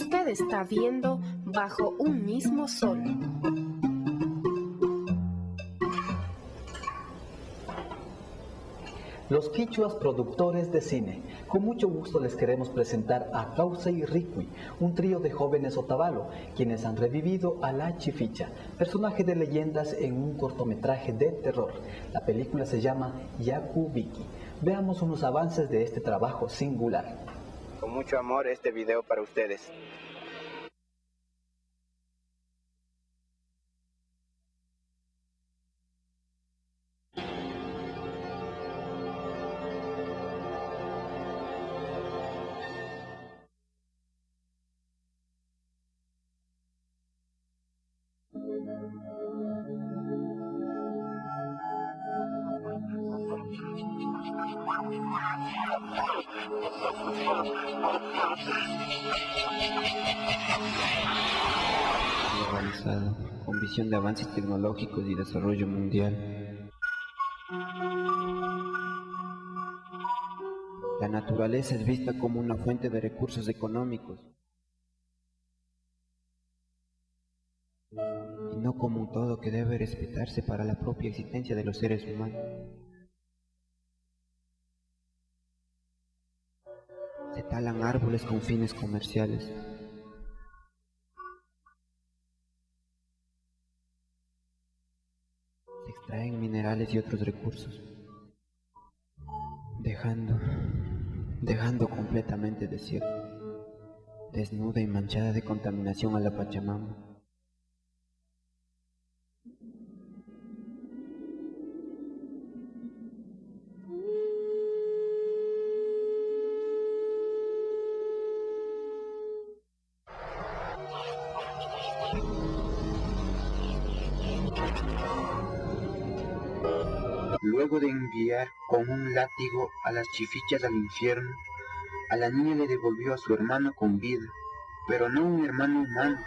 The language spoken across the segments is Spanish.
Usted está viendo Bajo un mismo sol. Los quichuas productores de cine. Con mucho gusto les queremos presentar a Causa y Riqui, un trío de jóvenes otavalo, quienes han revivido a la Chificha, personaje de leyendas en un cortometraje de terror. La película se llama Yaku Biki. Veamos unos avances de este trabajo singular. Con mucho amor este video para ustedes. Globalizado, con visión de avances tecnológicos y desarrollo mundial. La naturaleza es vista como una fuente de recursos económicos y no como un todo que debe respetarse para la propia existencia de los seres humanos. Se talan árboles con fines comerciales. Se extraen minerales y otros recursos, dejando completamente desierto, desnuda y manchada de contaminación a la Pachamama. Luego de enviar con un látigo a las chifichas al infierno, a la niña le devolvió a su hermano con vida, pero no un hermano humano.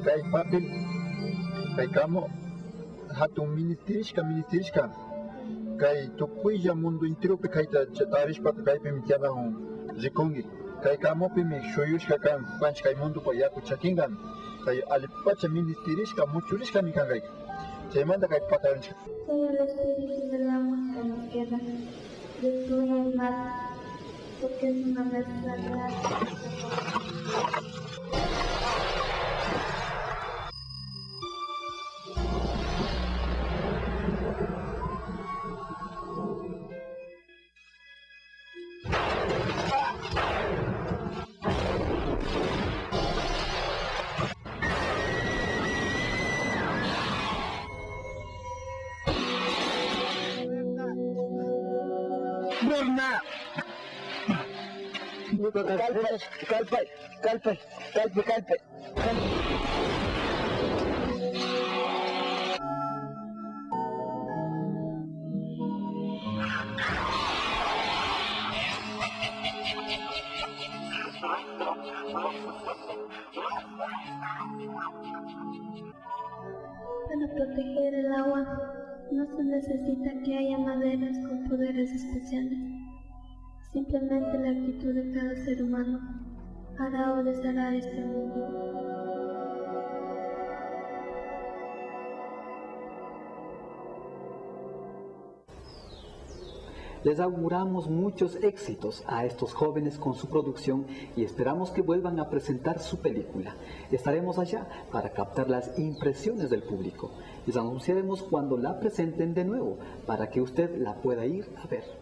Kay papel, kay kamo, hatun ministerishka, kay tukuylla mundo enteropi kayta chatarishpaka kaypi mitianahun rikungi. Kay kamopi mi shuyushka kan panch kay mundo pa yaku chakingan, kay alipacha ministerishka muchurishka mi kangay. Chaymanta kay patarinchka. Soy el espíritu del agua que nos queda, destruye el mar, porque es una mezcla de agua. Burna! Kalpe. Para proteger el agua no se necesita que haya maderas con poderes especiales. Simplemente la actitud de cada ser humano hará o deshará este mundo. Les auguramos muchos éxitos a estos jóvenes con su producción y esperamos que vuelvan a presentar su película. Estaremos allá para captar las impresiones del público. Les anunciaremos cuando la presenten de nuevo para que usted la pueda ir a ver.